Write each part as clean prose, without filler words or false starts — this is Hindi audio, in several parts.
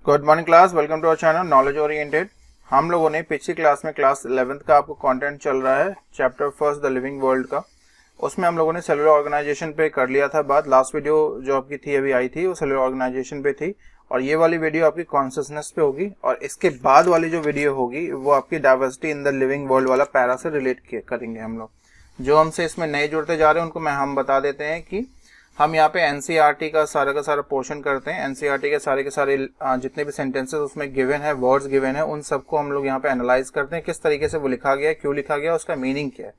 Good morning class, welcome to our channel knowledge oriented. हम लोगों ने पिछली क्लास में क्लास 11th का आपको कंटेंट चल रहा है chapter first the living world का। उसमें हम लोगों ने सेलुलर ऑर्गेनाइजेशन पे कर लिया था बात। लास्ट वीडियो जो आपकी थी अभी आई थी वो सेलुलर ऑर्गेनाइजेशन पे थी, और ये वाली वीडियो आपकी कॉन्शियसनेस पे होगी, और इसके बाद वाली जो वीडियो होगी वो आपकी diversity in the living world वाला पैरा से रिलेट करेंगे हम लोग। जो हमसे इसमें नए जुड़ते जा रहे हैं उनको हम बता देते हैं कि हम यहाँ पे एनसीईआरटी का सारा पोर्शन करते हैं। एनसीईआरटी के सारे जितने भी सेंटेंसेस उसमें गिवन है, वर्ड्स गिवन है, उन सबको हम लोग यहाँ पे एनालाइज करते हैं, किस तरीके से वो लिखा गया है, क्यों लिखा गया, उसका मीनिंग क्या है।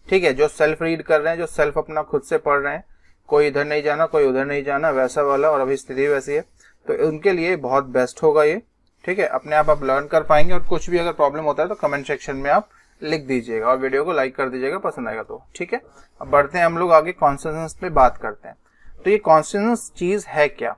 ठीक है, जो सेल्फ रीड कर रहे हैं, जो सेल्फ अपना खुद से पढ़ रहे हैं, कोई इधर नहीं जाना कोई उधर नहीं जाना, वैसा वाला, और अभी स्थिति वैसी है, तो उनके लिए बहुत बेस्ट होगा ये। ठीक है, अपने आप लर्न कर पाएंगे, और कुछ भी अगर प्रॉब्लम होता है तो कमेंट सेक्शन में आप लिख दीजिएगा और वीडियो को लाइक कर दीजिएगा पसंद आएगा तो। ठीक है, अब बढ़ते हैं हम लोग आगे, कॉन्शियसनेस पे बात करते हैं। तो ये कॉन्शियसनेस चीज है क्या?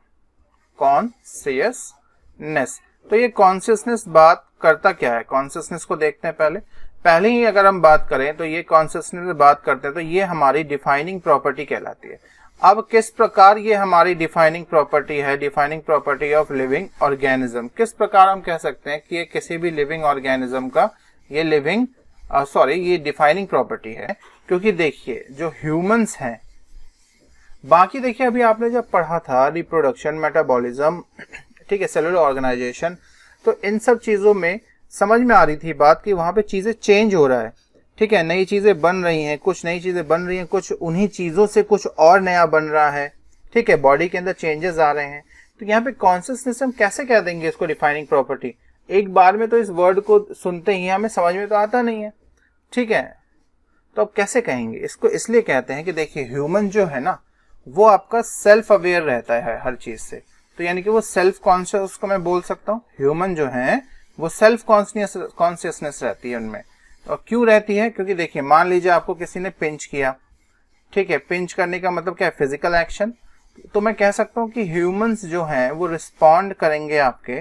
कॉन्शियसनेस, तो ये कॉन्शियसनेस बात करता क्या है? कॉन्शियसनेस को देखते हैं पहले ही अगर हम बात करें तो ये कॉन्शियसनेस बात करते हैं तो ये हमारी डिफाइनिंग प्रॉपर्टी कहलाती है। अब किस प्रकार ये हमारी डिफाइनिंग प्रॉपर्टी है, defining property of living organism, किस प्रकार हम कह सकते हैं कि ये किसी भी लिविंग ऑर्गेनिज्म का ये ये डिफाइनिंग प्रॉपर्टी है। क्योंकि देखिए जो ह्यूमंस हैं, बाकी देखिए अभी आपने जब पढ़ा था रिप्रोडक्शन, मेटाबॉलिज्म, ठीक है, सेलुलर ऑर्गेनाइजेशन, तो इन सब चीजों में समझ में आ रही थी बात कि वहां पे चीजें चेंज हो रहा है। ठीक है, नई चीजें बन रही हैं, कुछ नई चीजें बन रही हैं, कुछ उन्हीं चीजों से कुछ और नया बन रहा है। ठीक है, बॉडी के अंदर चेंजेस आ रहे हैं। तो यहाँ पे कॉन्शियसनेस हम कैसे कह देंगे इसको डिफाइनिंग प्रॉपर्टी? एक बार में तो इस वर्ड को सुनते ही हमें समझ में तो आता नहीं है। ठीक है, तो अब कैसे कहेंगे इसको? इसलिए कहते हैं कि देखिए ह्यूमन जो है ना, वो आपका सेल्फ अवेयर रहता है हर चीज से, तो यानी कि वो सेल्फ कॉन्शियस, उसको मैं बोल सकता हूँ ह्यूमन जो है वो सेल्फ कॉन्शियसनेस रहती है उनमें। और क्यों रहती है? क्योंकि देखिए मान लीजिए आपको किसी ने पिंच किया, ठीक है, पिंच करने का मतलब क्या है? Physical action. तो मैं कह सकता हूँ कि ह्यूमंस जो हैं वो रिस्पॉन्ड करेंगे आपके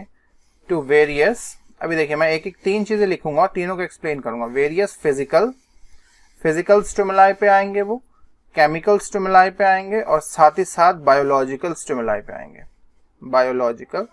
टू वेरियस, अभी देखिए मैं एक एक तीन चीजें लिखूंगा और तीनों को एक्सप्लेन करूंगा। वेरियस फिजिकल स्टिमुलाई पे आएंगे, वो केमिकल स्टिमुलाई पे आएंगे, और साथ ही साथ बायोलॉजिकल स्टिमुलाई पे आएंगे। बायोलॉजिकल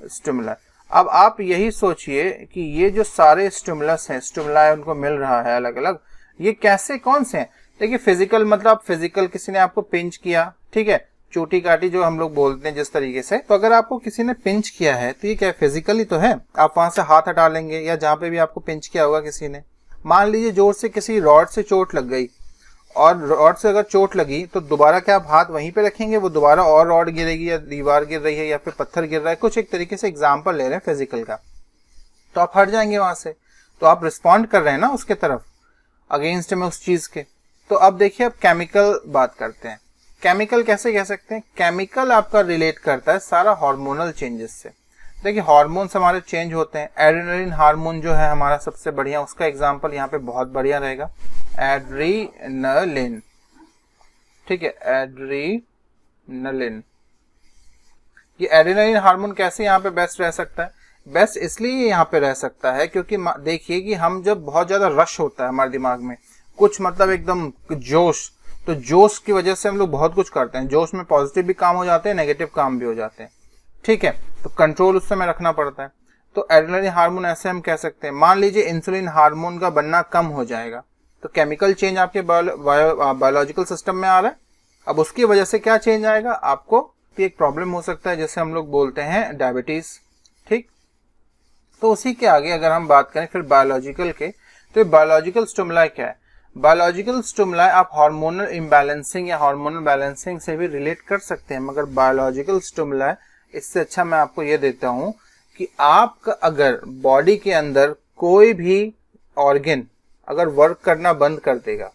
स्टिमुलाई, अब आप यही सोचिए कि ये जो सारे स्टिमुलस हैं, स्टिमुलाई उनको मिल रहा है अलग अलग, ये कैसे, कौन से हैं? देखिए फिजिकल मतलब फिजिकल, किसी ने आपको पिंच किया, ठीक है, चोटी काटी जो हम लोग बोलते हैं जिस तरीके से, तो अगर आपको किसी ने पिंच किया है तो ये क्या फिजिकली तो है, आप वहां से हाथ हटा लेंगे, या जहां पे भी आपको पिंच किया होगा किसी ने, मान लीजिए जोर से किसी रॉड से चोट लग गई, और रॉड से अगर चोट लगी तो दोबारा क्या आप हाथ वहीं पे रखेंगे? वो दोबारा और रॉड गिरेगी, या दीवार गिर रही है, या फिर पत्थर गिर रहा है, कुछ एक तरीके से एग्जांपल ले रहे हैं फिजिकल का, तो आप हट जाएंगे वहां से, तो आप रिस्पॉन्ड कर रहे हैं ना उसके तरफ, अगेंस्ट में उस चीज के। तो अब देखिए अब केमिकल बात करते हैं। केमिकल कैसे कह सकते हैं? केमिकल आपका रिलेट करता है सारा हार्मोनल चेंजेस से। देखिए हार्मोन्स हमारे चेंज होते हैं। एड्रेनलिन हार्मोन जो है हमारा सबसे बढ़िया, उसका एग्जांपल यहाँ पे बहुत बढ़िया रहेगा, एड्रीनलिन। ठीक है, एड्रीनलिन, ये एड्रेनलिन हार्मोन कैसे यहाँ पे बेस्ट रह सकता है? बेस्ट इसलिए यहाँ पे रह सकता है क्योंकि देखिए कि हम जब बहुत ज्यादा रश होता है हमारे दिमाग में, कुछ मतलब एकदम जोश, तो जोश की वजह से हम लोग बहुत कुछ करते हैं। जोश में पॉजिटिव भी काम हो जाते हैं, नेगेटिव काम भी हो जाते हैं। ठीक है, तो कंट्रोल उस समय रखना पड़ता है। तो एड्रेनलिन हार्मोन ऐसे हम कह सकते हैं। मान लीजिए इंसुलिन हार्मोन का बनना कम हो जाएगा, तो केमिकल चेंज आपके बायोलॉजिकल सिस्टम में आ रहा है। अब उसकी वजह से क्या चेंज आएगा? आपको एक प्रॉब्लम हो सकता है जैसे हम लोग बोलते हैं डायबिटीज। ठीक, तो उसी के आगे अगर हम बात करें फिर बायोलॉजिकल के, तो बायोलॉजिकल स्टिमुलाई क्या है? बायोलॉजिकल स्टिमुलाई आप हार्मोनल इम्बैलेंसिंग या हार्मोनल बैलेंसिंग से भी रिलेट कर सकते हैं, मगर बायोलॉजिकल स्टिमुलाई इससे अच्छा मैं आपको ये देता हूं कि आपका अगर बॉडी के अंदर कोई भी ऑर्गन अगर वर्क करना बंद कर देगा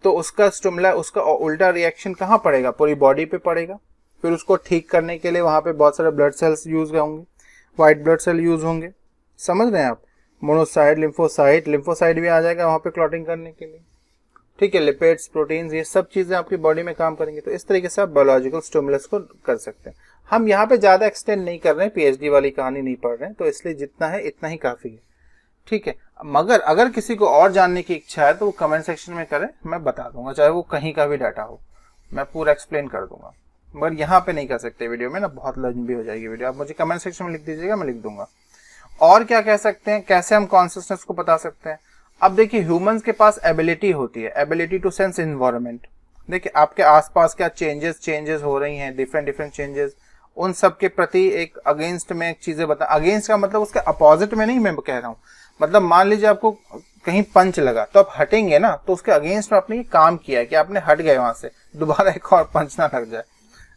तो उसका स्टिमुलाई, उसका उल्टा रिएक्शन कहाँ पड़ेगा? पूरी बॉडी पे पड़ेगा। फिर उसको ठीक करने के लिए वहां पे बहुत सारे ब्लड सेल्स यूज होंगे, व्हाइट ब्लड सेल यूज होंगे, समझ रहे हैं आप? मोनोसाइट, लिम्फोसाइट भी आ जाएगा वहां पे क्लॉटिंग करने के लिए। ठीक है, लिपिड्स, प्रोटीन्स, ये सब चीजें आपकी बॉडी में काम करेंगे। तो इस तरीके से आप बायोलॉजिकल स्टिमुलस को कर सकते हैं। हम यहाँ पे ज्यादा एक्सटेंड नहीं कर रहे हैं, पीएचडी वाली कहानी नहीं पढ़ रहे हैं, तो इसलिए जितना है इतना ही काफी है। ठीक है, मगर अगर किसी को और जानने की इच्छा है तो वो कमेंट सेक्शन में करें, मैं बता दूंगा, चाहे वो कहीं का भी डाटा हो, मैं पूरा एक्सप्लेन कर दूंगा। मगर यहाँ पे नहीं कर सकते वीडियो में ना, बहुत लंबी हो जाएगी वीडियो। आप मुझे कमेंट सेक्शन में लिख दीजिएगा, मैं लिख दूंगा। और क्या कह सकते हैं, कैसे हम कॉन्शियसनेस को बता सकते हैं। अब देखिए ह्यूमंस के पास एबिलिटी होती है, एबिलिटी टू सेंस इन्वायरमेंट। देखिए आपके आसपास क्या चेंजेस हो रही हैं, डिफरेंट चेंजेस, उन सब के प्रति एक अगेंस्ट में एक चीजें बता, अगेंस्ट का मतलब उसके अपोजिट में नहीं मैं कह रहा हूँ, मतलब मान लीजिए आपको कहीं पंच लगा तो आप हटेंगे ना, तो उसके अगेंस्ट में आपने ये काम किया है कि आपने हट गए वहां से, दोबारा एक और पंच ना लग जाए,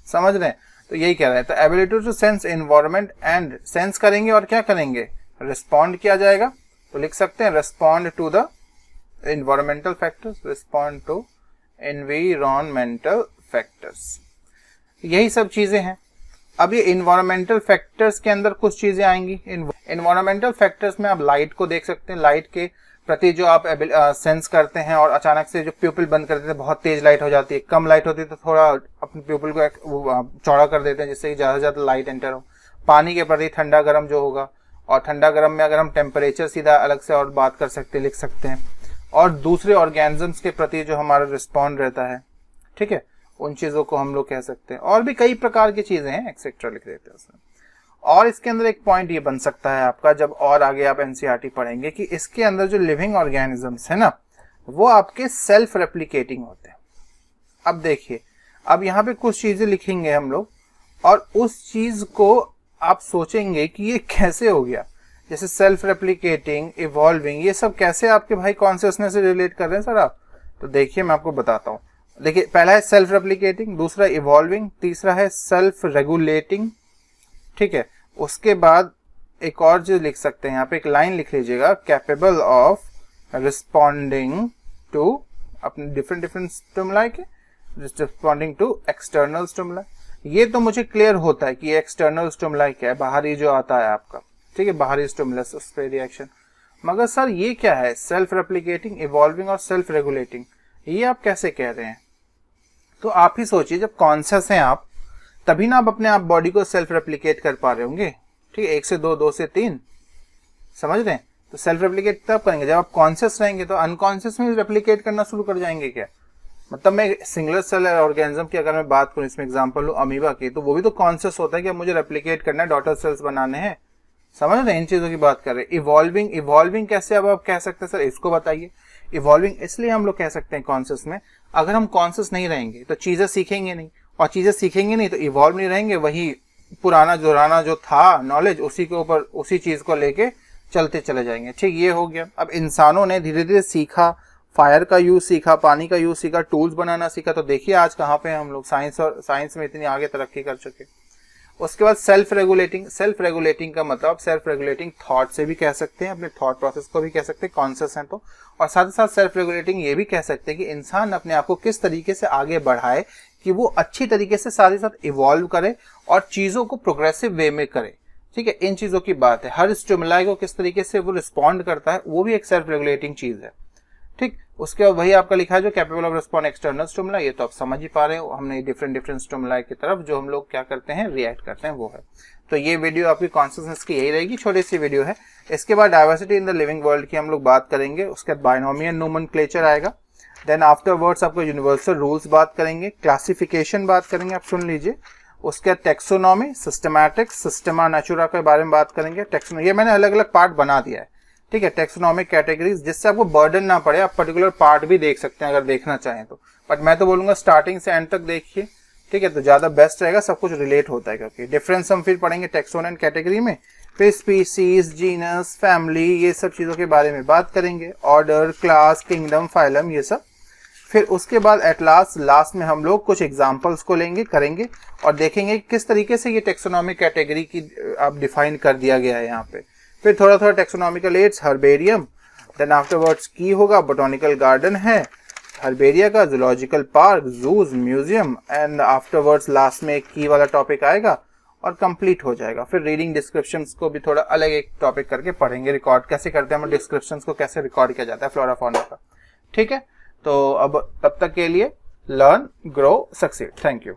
समझ रहे हैं। तो यही कह रहे हैं। तो ability to sense environment and sense करेंगे और क्या करेंगे, रिस्पॉन्ड किया जाएगा। तो लिख सकते हैं respond to the environmental factors, respond to environmental factors, यही सब चीजें हैं। अब ये एनवायरमेंटल फैक्टर्स के अंदर कुछ चीजें आएंगी। एनवायरमेंटल फैक्टर्स में आप लाइट को देख सकते हैं, लाइट के प्रति जो आप सेंस करते हैं, और अचानक से जो प्यूपिल बंद कर देते हैं, बहुत तेज लाइट हो जाती है, कम लाइट होती है तो थोड़ा अपने प्यूपिल को चौड़ा कर देते हैं जिससे कि ज्यादा से ज्यादा लाइट एंटर हो। पानी के प्रति ठंडा गर्म जो होगा, और ठंडा गर्म में अगर हम टेम्परेचर सीधा अलग से और बात कर सकते हैं, लिख सकते हैं। और दूसरे ऑर्गेनिजम्स के प्रति जो हमारा रिस्पॉन्ड रहता है, ठीक है, उन चीजों को हम लोग कह सकते हैं। और भी कई प्रकार की चीजें हैं, एक्सेट्रा लिख देते हैं उसमें। और इसके अंदर एक पॉइंट ये बन सकता है आपका, जब और आगे आप एनसीईआरटी पढ़ेंगे, कि इसके अंदर जो लिविंग ऑर्गेनिजम्स है ना, वो आपके सेल्फ रेप्लिकेटिंग होते हैं। अब देखिए, अब यहाँ पे कुछ चीजें लिखेंगे हम लोग, और उस चीज को आप सोचेंगे कि ये कैसे हो गया, जैसे सेल्फ रेप्लिकेटिंग, इवॉल्विंग, ये सब कैसे आपके भाई कॉन्शियसनेस से रिलेट कर रहे हैं सर आप। तो देखिए मैं आपको बताता हूँ। देखिए पहला है सेल्फ रेप्लिकेटिंग, दूसरा इवॉल्विंग, तीसरा है सेल्फ रेगुलेटिंग, ठीक है। उसके बाद एक और चीज लिख सकते हैं, यहाँ पे एक लाइन लिख लीजिएगा, कैपेबल ऑफ रिस्पॉन्डिंग टू अपने डिफरेंट स्टिमुलाई के, रिस्पॉन्डिंग टू एक्सटर्नल स्टिमुलाई। ये तो मुझे क्लियर होता है कि ये एक्सटर्नल स्टिमुलाई क्या है, बाहरी जो आता है आपका, ठीक है, बाहरी स्टिमुलस, उस पे रिएक्शन। मगर सर ये क्या है, सेल्फ रेप्लिकेटिंग, इवॉल्विंग और सेल्फ रेगुलेटिंग, ये आप कैसे कह रहे हैं। तो आप ही सोचिए, जब कॉन्शियस हैं आप, तभी ना आप अपने आप बॉडी को सेल्फ रेप्लिकेट कर पा रहे होंगे, ठीक है, 1 से 2, 2 से 3, समझ रहे हैं। तो सेल्फ रेप्लिकेट तब करेंगे जब आप कॉन्शियस रहेंगे, तो अनकॉन्शियस में रेप्लिकेट करना शुरू कर जाएंगे क्या। मतलब मैं सिंगल सेल ऑर्गेनिज्म की अगर मैं बात करूं, इसमें एग्जांपल लूं अमीबा की, तो वो भी तो कॉन्शियस होता है कि अब मुझे रेप्लिकेट करना है, डॉटर सेल्स बनाने हैं, समझ रहे हैं, इन चीजों की बात कर रहे हैं। इवॉल्विंग कैसे अब आप कह सकते हैं सर, इसको बताइए। इवॉल्विंग इसलिए हम लोग कह सकते हैं कॉन्शियस में, अगर हम कॉन्शियस नहीं रहेंगे तो चीजें सीखेंगे नहीं, और चीजें सीखेंगे नहीं तो इवॉल्व नहीं रहेंगे, वही पुराना जो था नॉलेज, उसी के ऊपर उसी चीज को लेके चलते चले जाएंगे, ठीक, ये हो गया। अब इंसानों ने धीरे धीरे सीखा, फायर का यूज सीखा, पानी का यूज सीखा, टूल्स बनाना सीखा, तो देखिए आज कहाँ पे हम लोग साइंस में इतनी आगे तरक्की कर चुके। उसके बाद सेल्फ रेगुलेटिंग का मतलब सेल्फ रेगुलेटिंग थॉट से भी कह सकते हैं, अपने थॉट प्रोसेस को भी कह सकते हैं, कॉन्शियस हैं तो। और साथ ही साथ सेल्फ रेगुलेटिंग ये भी कह सकते हैं कि इंसान अपने आप को किस तरीके से आगे बढ़ाए कि वो अच्छी तरीके से साथ ही साथ इवॉल्व करे और चीजों को प्रोग्रेसिव वे में करे, ठीक है, इन चीजों की बात है। हर स्टिमुलाई को किस तरीके से वो रिस्पॉन्ड करता है, वो भी एक सेल्फ रेगुलेटिंग चीज है, ठीक। उसके बाद वही आपका लिखा है जो capable of respond external stimuli, ये तो आप समझ ही पा रहे हो, हमने डिफरेंट स्टिमुलाई की तरफ जो हम लोग क्या करते हैं, रिएक्ट करते हैं, वो है। तो ये वीडियो आपकी कॉन्शियसनेस की यही रहेगी, छोटी सी वीडियो है। इसके बाद diversity in the living world की हम लोग बात करेंगे, उसके बाद बायनोमियल नोमेनक्लेचर आएगा, देन आफ्टरवर्ड्स आपको यूनिवर्सल रूल्स बात करेंगे, क्लासिफिकेशन बात करेंगे, आप सुन लीजिए। उसके बाद टेक्सोनॉमी, सिस्टमैटिक्स, सिस्टमा नेचुरा के बारे में बात करेंगे। ये मैंने अलग अलग पार्ट बना दिया है, ठीक है, टेक्सोनॉमिक कैटेगरीज, जिससे आपको बर्डन ना पड़े, आप पर्टिकुलर पार्ट भी देख सकते हैं अगर देखना चाहें तो, बट मैं तो बोलूंगा स्टार्टिंग से एंड तक देखिए, ठीक है, तो ज्यादा बेस्ट रहेगा, सब कुछ रिलेट होता है। क्योंकि डिफरेंस हम फिर पढ़ेंगे टेक्सोन एंड कैटेगरी में, फिर स्पीसीज, जीनस, फैमिली, ये सब चीजों के बारे में बात करेंगे, ऑर्डर, क्लास, किंगडम, फाइलम, ये सब। फिर उसके बाद एट लास्ट में हम लोग कुछ एग्जांपल्स को करेंगे और देखेंगे किस तरीके से ये टेक्सोनॉमिक कैटेगरी की आप डिफाइन कर दिया गया है यहाँ पे। फिर थोड़ा थोड़ा taxonomical aids, herbarium, then afterwards की होगा, बोटॉनिकल गार्डन है हर्बेरिया का, zoological park, zoos, museum, and afterwards last में एक की वाला टॉपिक आएगा और कंप्लीट हो जाएगा। फिर रीडिंग डिस्क्रिप्शंस को भी थोड़ा अलग एक टॉपिक करके पढ़ेंगे, रिकॉर्ड कैसे करते हैं हम डिस्क्रिप्शंस को, कैसे रिकॉर्ड किया जाता है फ्लोरा फौना का, ठीक है। तो अब तब तक के लिए learn, grow, succeed. Thank you.